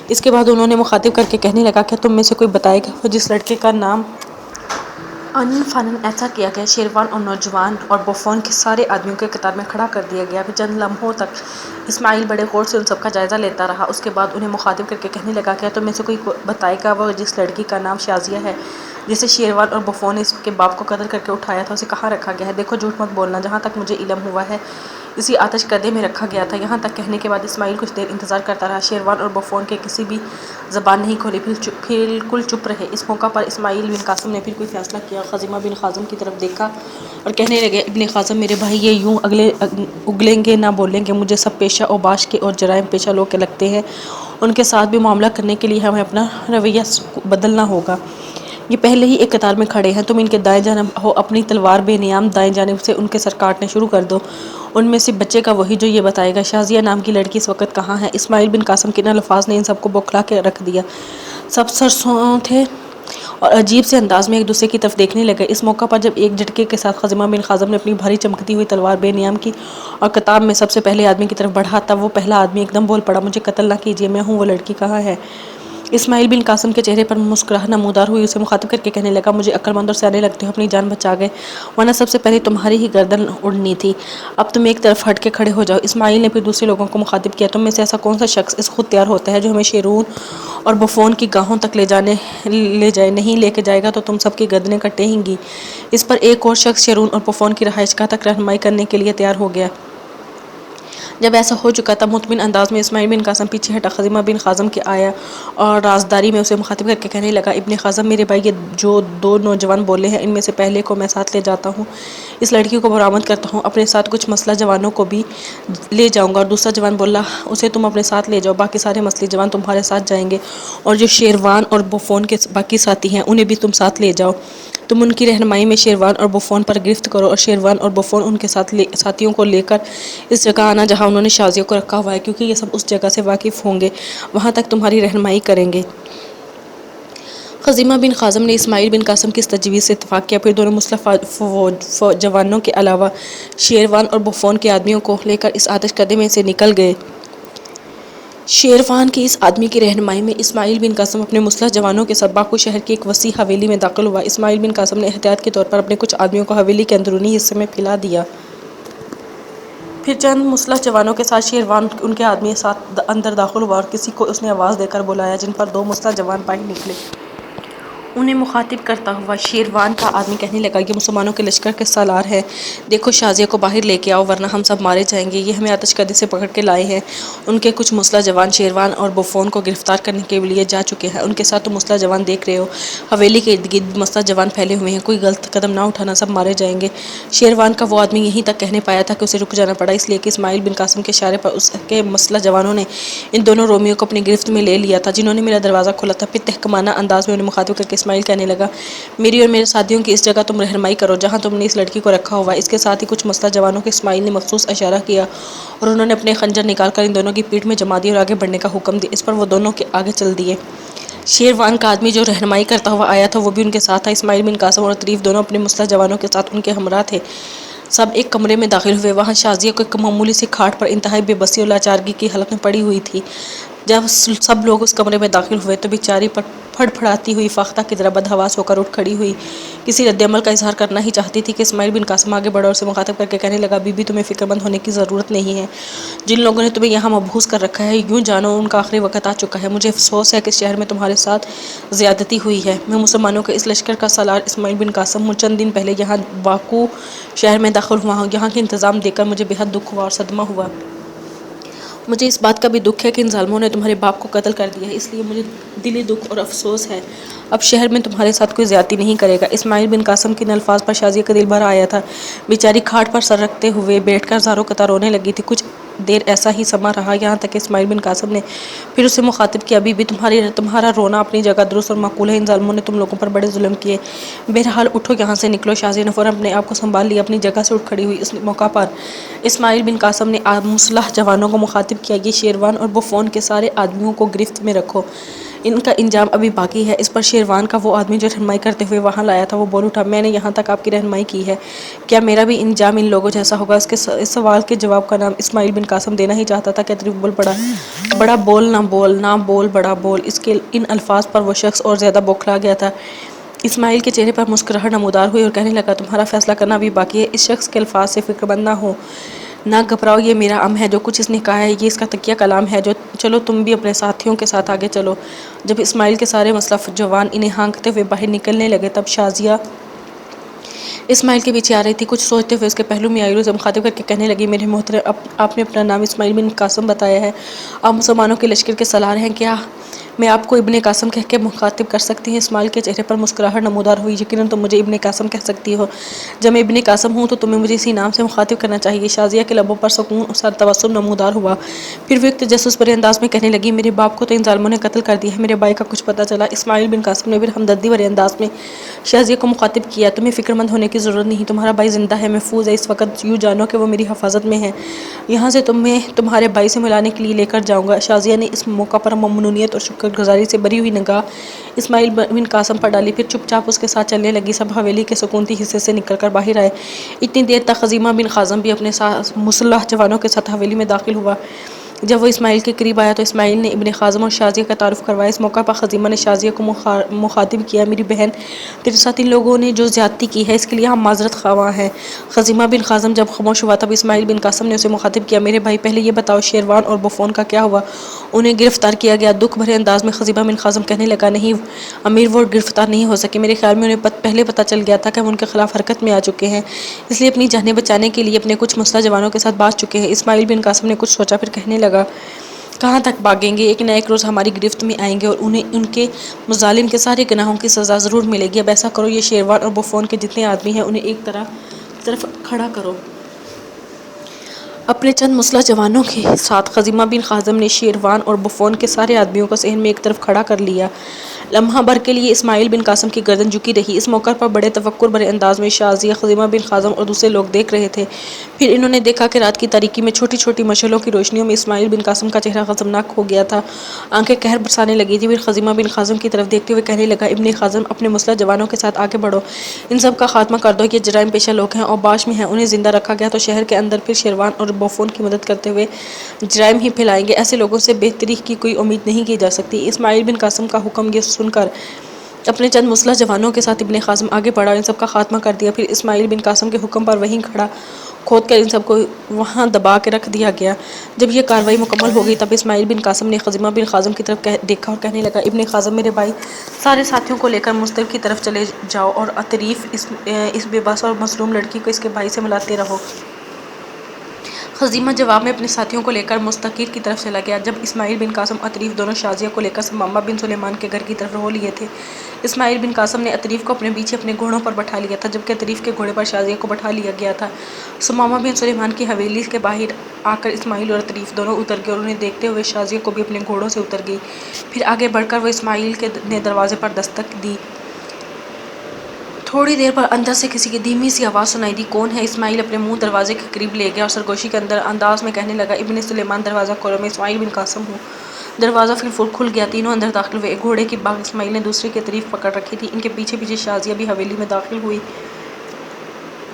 B: اس کے بعد انہوں نے مخاطب کر کے کہنے لگا: کیا تم میں سے کوئی بتائے گا وہ جس لڑکے کا نام؟ آنن فانن ایسا کیا گیا. شیروان اور نوجوان اور بفون کے سارے آدمیوں کو ایک قطار میں کھڑا کر دیا گیا. پھر چند لمحوں تک اسماعیل بڑے غور سے ان سب کا جائزہ لیتا رہا. اس کے بعد انہیں مخاطب کر کے کہنے لگا: کیا تم میں سے کوئی بتائے گا وہ جس لڑکی کا نام شازیہ ہے، جسے شیروان اور بفون نے اس کے باپ کو قتل کر کے اٹھایا تھا، اسے کہاں رکھا گیا ہے؟ دیکھو، جھوٹ مت بولنا، جہاں تک مجھے علم ہوا ہے اسی آتش کدے میں رکھا گیا تھا. یہاں تک کہنے کے بعد اسماعیل کچھ دیر انتظار کرتا رہا. شیروان اور بفون کے کسی بھی زبان نہیں کھولی، بالکل چپ رہے. اس موقع پر اسماعیل بن قاسم نے پھر کوئی فیصلہ کیا. خزیمہ بن قاسم کی طرف دیکھا اور کہنے لگے: ابن قاسم میرے بھائی، یہ یوں اگلیں گے نہ بولیں گے. مجھے سب پیشہ اوباش کے اور جرائم پیشہ لوگ کے لگتے ہیں. ان کے ساتھ بھی معاملہ کرنے کے لیے ہمیں اپنا رویہ بدلنا ہوگا. یہ پہلے ہی ایک قطار میں کھڑے ہیں. تم ان کے دائیں جانب ہو، اپنی تلوار بے نیام دائیں جانب سے ان کے سر کاٹنے شروع کر دو. ان میں سے بچے گا وہی جو یہ بتائے گا: شازیہ نام کی لڑکی اس وقت کہاں ہے؟ اسماعیل بن قاسم کے ان الفاظ نے ان سب کو بوکھلا کے رکھ دیا. سب سرسوں تھے اور عجیب سے انداز میں ایک دوسرے کی طرف دیکھنے لگے. اس موقع پر جب ایک جھٹکے کے ساتھ خزیمہ بن قاسم نے اپنی بھاری چمکتی ہوئی تلوار بے نیام کی اور کتاب میں سب سے پہلے آدمی کی طرف بڑھا، تب وہ پہلا آدمی ایک دم بول پڑا: مجھے قتل نہ کیجیے، میں ہوں، وہ لڑکی کہاں ہے؟ اسماعیل بن قاسم کے چہرے پر مسکراہٹ نمودار ہوئی. اسے مخاطب کر کے کہنے لگا: مجھے عقل مند اور سیانے لگتے ہو، اپنی جان بچا گئے، ورنہ سب سے پہلے تمہاری ہی گردن اڑنی تھی. اب تم ایک طرف ہٹ کے کھڑے ہو جاؤ. اسماعیل نے پھر دوسرے لوگوں کو مخاطب کیا: تم میں سے ایسا کون سا شخص اس خود تیار ہوتا ہے جو ہمیں شیرون اور بفون کی گاہوں تک لے جائے؟ نہیں لے کے جائے گا تو تم سب کی گردنیں کٹیں گی. اس پر ایک اور شخص شیرون اور بفون کی رہائش گاہ تک رہنمائی کرنے کے لیے تیار ہو گیا. جب ایسا ہو چکا تب مطمئن انداز میں اسماعیل بن قاسم پیچھے ہٹا. خزیمہ بن قاسم کے آیا اور رازداری میں اسے مخاطب کر کے کہنے لگا: ابن قاسم میرے بھائی، یہ جو دو نوجوان بولے ہیں، ان میں سے پہلے کو میں ساتھ لے جاتا ہوں، اس لڑکی کو برآمد کرتا ہوں، اپنے ساتھ کچھ مسلح جوانوں کو بھی لے جاؤں گا. اور دوسرا جوان بولا: اسے تم اپنے ساتھ لے جاؤ، باقی سارے مسلح جوان تمہارے ساتھ جائیں گے، اور جو شیروان اور بفون کے باقی ساتھی ہیں انہیں بھی تم ساتھ لے جاؤ. تم ان کی رہنمائی میں شیروان اور بفون پر گرفت کرو، اور شیروان اور بفون ان کے ساتھیوں کو لے کر اس جگہ آنا جہاں انہوں نے شازیہ کو رکھا ہوا ہے، کیونکہ یہ سب اس جگہ سے واقف ہوں گے، وہاں تک تمہاری رہنمائی کریں گے. خزیمہ بن قاسم نے اسماعیل بن قاسم کی اس تجویز سے اتفاق کیا. پھر دونوں مسلح جوانوں کے علاوہ شیروان اور بفون کے آدمیوں کو لے کر اس آتش کدے میں سے نکل گئے. شیروان کے اس آدمی کی رہنمائی میں اسماعیل بن قاسم اپنے مسلح جوانوں کے ساتھ باکو شہر کی ایک وسیع حویلی میں داخل ہوا. اسماعیل بن قاسم نے احتیاط کے طور پر اپنے کچھ آدمیوں کو حویلی کے اندرونی حصے میں پھیلا دیا. پھر چند مسلح جوانوں کے ساتھ شیروان ان کے آدمی ساتھ اندر داخل ہوا، اور کسی کو اس نے آواز دے کر بلایا، جن پر دو مسلح جوان باہر نکلے. انہیں مخاطب کرتا ہوا شیروان کا آدمی کہنے لگا: یہ مسلمانوں کے لشکر کے سالار ہیں، دیکھو شازیہ کو باہر لے کے آؤ ورنہ ہم سب مارے جائیں گے. یہ ہمیں آتش کدے سے پکڑ کے لائے ہیں. ان کے کچھ مسلح جوان شیروان اور بفون کو گرفتار کرنے کے لیے جا چکے ہیں. ان کے ساتھ تم مسلح جوان دیکھ رہے ہو. حویلی کے ارد گرد مسلح جوان پھیلے ہوئے ہیں، کوئی غلط قدم نہ اٹھانا، سب مارے جائیں گے. شیروان کا وہ آدمی یہیں تک کہنے پایا تھا کہ اسے رک جانا پڑا، اس لیے کہ اسماعیل بن قاسم کے اشارے پر اس کے مسلح جوانوں نے ان دونوں رومیوں کو اپنی گرفت میں لے لیا تھا جنہوں نے میرا دروازہ کھولا تھا. پھر تحکمانہ انداز میں انہیں مخاطب کر کے اسماعیل کہنے لگا: میری اور میرے ساتھیوں کی اس جگہ تم رہنمائی کرو جہاں تم نے اس لڑکی کو رکھا ہوا ہے. اس کے ساتھ ہی کچھ مسلح جوانوں کو اسماعیل نے مخصوص اشارہ کیا اور انہوں نے اپنے خنجر نکال کر ان دونوں کی پیٹھ میں جما دیے اور آگے بڑھنے کا حکم دیا. اس پر وہ دونوں کے آگے چل دیے. شیروان کا آدمی جو رہنمائی کرتا ہوا آیا تھا وہ بھی ان کے ساتھ تھا. اسماعیل بن قاسم اور طریف دونوں اپنے مسلح جوانوں کے ساتھ ان کے ہمراہ تھے. سب ایک کمرے میں داخل ہوئے. وہاں شازیہ کو ایک معمولی سی کھاٹ پر انتہائی بے بسی اور لاچارگی کی حالت میں پڑی ہوئی تھی. جب سب لوگ اس کمرے میں داخل ہوئے تو بیچاری پھڑپھڑاتی ہوئی فاختہ کی طرح بدحواس ہو کر اٹھ کھڑی ہوئی، کسی رد عمل کا اظہار کرنا ہی چاہتی تھی کہ اسماعیل بن قاسم آگے بڑھا اور اسے مخاطب کر کے کہنے لگا، بی بی تمہیں فکر مند ہونے کی ضرورت نہیں ہے، جن لوگوں نے تمہیں یہاں مبعوث کر رکھا ہے یوں جانو ان کا آخری وقت آ چکا ہے۔ مجھے افسوس ہے کہ اس شہر میں تمہارے ساتھ زیادتی ہوئی ہے۔ میں مسلمانوں کے اس لشکر کا سالار اسماعیل بن قاسم ہوں، چند دن پہلے یہاں باکو شہر میں داخل ہوا ہوں۔ یہاں کے انتظام دیکھ کر مجھے بے حد دکھ ہوا اور صدمہ ہوا۔ مجھے اس بات کا بھی دکھ ہے کہ ان ظالموں نے تمہارے باپ کو قتل کر دیا ہے، اس لیے مجھے دلی دکھ اور افسوس ہے۔ اب شہر میں تمہارے ساتھ کوئی زیادتی نہیں کرے گا۔ اسماعیل بن قاسم کے ان الفاظ پر شازیہ کا دل بھر آیا تھا۔ بیچاری کھاٹ پر سر رکھتے ہوئے بیٹھ کر زاروں قطع رونے لگی تھی۔ کچھ دیر ایسا ہی سما رہا، یہاں تک کہ اسماعیل بن قاسم نے پھر اسے مخاطب کیا، بی بی تمہارا رونا اپنی جگہ درست اور معقول ہے، ان ظالموں نے تم لوگوں پر بڑے ظلم کیے، بہرحال اٹھو یہاں سے نکلو۔ شازیہ نے فوراً اپنے آپ کو سنبھال لیا، اپنی جگہ سے اٹھ کھڑی ہوئی۔ اس موقع پر اسماعیل بن قاسم نے مسلح جوانوں کو مخاطب کیا، یہ شیروان اور بفون کے سارے آدمیوں کو گرفت میں رکھو، ان کا انجام ابھی باقی ہے۔ اس پر شیروان کا وہ آدمی جو رہنمائی کرتے ہوئے وہاں لایا تھا وہ بول اٹھا، میں نے یہاں تک آپ کی رہنمائی کی ہے، کیا میرا بھی انجام ان لوگوں جیسا ہوگا؟ اس سوال کے جواب کا نام اسماعیل بن قاسم دینا ہی چاہتا تھا کہ اطریف بول پڑا، بڑا بول نہ بول بڑا بول۔ اس کے ان الفاظ پر وہ شخص اور زیادہ بوکھلا گیا تھا۔ اسماعیل کے چہرے پر مسکراہٹ نمودار ہوئی اور کہنے لگا، تمہارا فیصلہ کرنا ابھی باقی ہے، اس شخص کے الفاظ سے فکرمند نہ ہو، نہ گھبراؤ، یہ میرا ام ہے، جو کچھ اس نے کہا ہے یہ اس کا تقیہ کلام ہے، چلو تم بھی اپنے ساتھیوں کے ساتھ آگے چلو۔ جب اسماعیل کے سارے مسلح جوان انہیں ہانکتے ہوئے باہر نکلنے لگے تب شازیہ اسماعیل کے پیچھے آ رہی تھی۔ کچھ سوچتے ہوئے اس کے پہلو میں آئی اور اسے مخاطب کر کے کہنے لگی، میرے محترم، آپ نے اپنا نام اسماعیل بن قاسم بتایا ہے، آپ مسلمانوں کے لشکر کے سالار ہیں، کیا میں آپ کو ابن قاسم کہہ کے مخاطب کر سکتی ہوں؟ اسماعیل کے چہرے پر مسکراہٹ نمودار ہوئی، یقیناً تم مجھے ابن قاسم کہہ سکتی ہو، جب میں ابن قاسم ہوں تو تمہیں مجھے اسی نام سے مخاطب کرنا چاہیے۔ شازیہ کے لبوں پر سکون اور تبسم نمودار ہوا، پھر وہ ایک تجسس بھرے انداز میں کہنے لگی، میرے باپ کو تو ان ظالموں نے قتل کر دیا ہے، میرے بھائی کا کچھ پتہ چلا؟ اسماعیل بن قاسم نے پھر ہمدردی بھرے انداز میں شازیہ کو مخاطب کیا، تمہیں فکر مند ہونے کی ضرورت نہیں، تمہارا بھائی زندہ ہے، محفوظ ہے، اس وقت یوں جانو کہ وہ میری حفاظت میں ہے، یہاں سے تمہیں تمہارے بھائی سے ملانے کے لیے لے کر جاؤں گا۔ شازیہ نے اس موقع پر ممنونیت اور شکر گزاری سے بھری ہوئی نگاہ اسماعیل بن قاسم پر ڈالی، پھر چپ چاپ اس کے ساتھ چلنے لگی۔ سب حویلی کے سکونتی حصے سے نکل کر باہر آئے۔ اتنی دیر تک خزیمہ بن قاسم بھی اپنے مسلح جوانوں کے ساتھ حویلی میں داخل ہوا۔ جب وہ اسماعیل کے قریب آیا تو اسماعیل نے ابن قاسم اور شازیہ کا تعارف کروایا۔ اس موقع پر خزیمہ نے شازیہ کو مخاطب کیا، میری بہن، تیرے ساتھ ان لوگوں نے جو زیادتی کی ہے اس کے لیے ہم معذرت خواہ ہیں۔ خزیمہ بن قاسم جب خاموش ہوا تب اسماعیل بن قاسم نے اسے مخاطب کیا، میرے بھائی، پہلے یہ بتاؤ شیروان اور بفون کا کیا ہوا؟ انہیں گرفتار کیا گیا؟ دکھ بھرے انداز میں خزیمہ بن قاسم کہنے لگا، نہیں امیر، وہ گرفتار نہیں ہو سکے، میرے خیال میں انہیں پہلے پتہ چل گیا تھا کہ ہم ان کے خلاف حرکت میں آ چکے ہیں، اس لیے اپنی جانیں بچانے کے لیے اپنے کچھ مسلح جوانوں کے ساتھ بھاگ چکے ہیں۔ اسماعیل بن قاسم نے کچھ سوچا پھر کہنے لگا، کہاں تک بھاگیں گے؟ ایک نہ ایک روز ہماری گرفت میں آئیں گے اور انہیں ان کے مظالم کے سارے گناہوں کی سزا ضرور ملے گی۔ اب ایسا کرو، یہ شیروان اور بفون کے جتنے آدمی ہیں انہیں ایک طرف کھڑا کرو۔ اپنے چند مسلح جوانوں کے ساتھ خزیمہ بن قاسم نے شیروان اور بفون کے سارے آدمیوں کو صحن میں ایک طرف کھڑا کر لیا۔ لمحہ بھر کے لیے اسماعیل بن قاسم کی گردن جھکی رہی۔ اس موقع پر بڑے تفکر بھرے انداز میں شازیہ، خزیمہ بن قاسم اور دوسرے لوگ دیکھ رہے تھے۔ پھر انہوں نے دیکھا کہ رات کی تاریکی میں چھوٹی چھوٹی مشعلوں کی روشنیوں میں اسماعیل بن قاسم کا چہرہ غضبناک ہو گیا تھا، آنکھیں قہر برسانے لگی تھیں۔ پھر خزیمہ بن قاسم کی طرف دیکھتے ہوئے کہنے لگا، ابن قاسم، اپنے مسلح جوانوں کے ساتھ آگے بڑھو، ان سب کا خاتمہ کر دو، یہ جرائم پیشہ لوگ ہیں، اوباش میں ہیں، انہیں زندہ رکھا گیا تو شہر کے اندر پھر شیروان اور بفون کی مدد کرتے ہوئے جرائم ہی پھیلائیں گے، ایسے لوگوں سے بہتری کی کوئی امید نہیں کی جا سکتی۔ اسماعیل بن قاسم کا حکم یہ سن کر اپنے چند مسلح جوانوں کے ساتھ ابن قاسم آگے بڑھا اور ان سب کا خاتمہ کر دیا۔ پھر اسماعیل بن قاسم کے حکم پر وہیں کھڑا کھود کر ان سب کو وہاں دبا کے رکھ دیا گیا۔ جب یہ کارروائی مکمل ہو گئی تب اسماعیل بن قاسم نے خزیمہ بن قاسم کی طرف دیکھا اور کہنے لگا، ابن قاسم، میرے بھائی، سارے ساتھیوں کو لے کر مستلق کی طرف چلے جاؤ اور اطریف اس بے بس اور مظلوم لڑکی کو اس کے بھائی سے ملاتے رہو۔ خزیمہ جواب میں اپنے ساتھیوں کو لے کر مستقیر کی طرف چلا گیا۔ جب اسماعیل بن قاسم اطریف دونوں شازیہ کو لے کر ثمامہ بن سلیمان کے گھر کی طرف رو لیے تھے، اسماعیل بن قاسم نے اطریف کو اپنے پیچھے اپنے گھوڑوں پر بٹھا لیا تھا، جبکہ اطریف کے گھوڑے پر شازیہ کو بٹھا لیا گیا تھا۔ ثمامہ بن سلیمان کی حویلی کے باہر آ کر اسماعیل اور اطریف دونوں اتر گئے اور انہیں دیکھتے ہوئے شازیہ کو بھی اپنے گھوڑوں سے اتر گئی۔ پھر آگے بڑھ کر وہ اسماعیل نے دروازے پر دستک دی۔ تھوڑی دیر پر اندر سے کسی کی دھیمی سی آواز سنائی دی، کون ہے؟ اسماعیل اپنے منہ دروازے کے قریب لے گیا اور سرگوشی کے انداز میں کہنے لگا، ابن سلیمان، دروازہ کھولو، میں اسماعیل بن قاسم ہوں۔ دروازہ پھر کھل گیا، تینوں اندر داخل ہوئے۔ ایک گھوڑے کی باگھ اسماعیل نے دوسرے کی اطریف پکڑ رکھی تھی، ان کے پیچھے پیچھے شازیہ بھی حویلی میں داخل ہوئی۔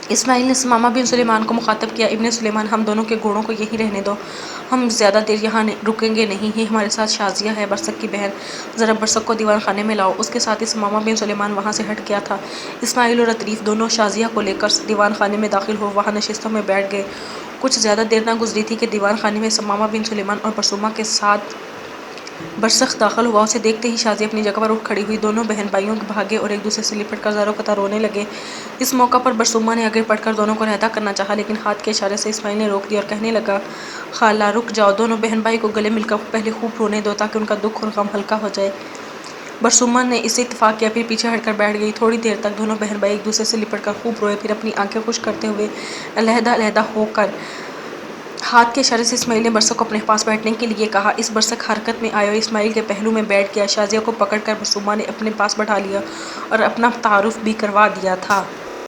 B: اسماعیل نے ثمامہ بن سلیمان کو مخاطب کیا، ابن سلیمان، ہم دونوں کے گھوڑوں کو یہیں رہنے دو، ہم زیادہ دیر یہاں رکیں گے نہیں، یہ ہمارے ساتھ شازیہ ہے، برسک کی بہن، ذرا برسک کو دیوان خانے میں لاؤ۔ اس کے ساتھ ہی ثمامہ بن سلیمان وہاں سے ہٹ گیا تھا۔ اسماعیل اور عطریف دونوں شازیہ کو لے کر دیوان خانے میں داخل ہو وہاں نشستوں میں بیٹھ گئے۔ کچھ زیادہ دیر نہ گزری تھی کہ دیوان خانے میں ثمامہ بن سلیمان اور برسومہ کے ساتھ برسخ داخل ہوا۔ اسے دیکھتے ہی شازیہ اپنی جگہ پر اٹھ کھڑی ہوئی، دونوں بہن بھائیوں بھاگے اور ایک دوسرے سے لپٹ کر زاروں قطع رونے لگے۔ اس موقع پر برسومہ نے آگے بڑھ کر دونوں کو رہتا کرنا چاہا، لیکن ہاتھ کے اشارے سے اسماعیل نے روک دیا اور کہنے لگا، خالہ رک جاؤ، دونوں بہن بھائی کو گلے مل کر پہلے خوب رونے دو تاکہ ان کا دکھ اور غم ہلکا ہو جائے۔ برسومہ نے اس سے اتفاق کیا، پھر پیچھے ہٹ کر بیٹھ گئی۔ تھوڑی دیر تک دونوں بہن بھائی ایک دوسرے سے لپٹ کر خوب روئے، پھر اپنی آنکھیں خشک کرتے ہوئے علیحدہ علیحدہ ہو کر ہاتھ کے اشارے سے اسماعیل نے برسک کو اپنے پاس بیٹھنے کے لیے کہا۔ اس برسک حرکت میں آیا اور اسماعیل کے پہلو میں بیٹھ گیا۔ شازیہ کو پکڑ کر برسومہ نے اپنے پاس بٹھا لیا اور اپنا تعارف بھی کروا دیا تھا۔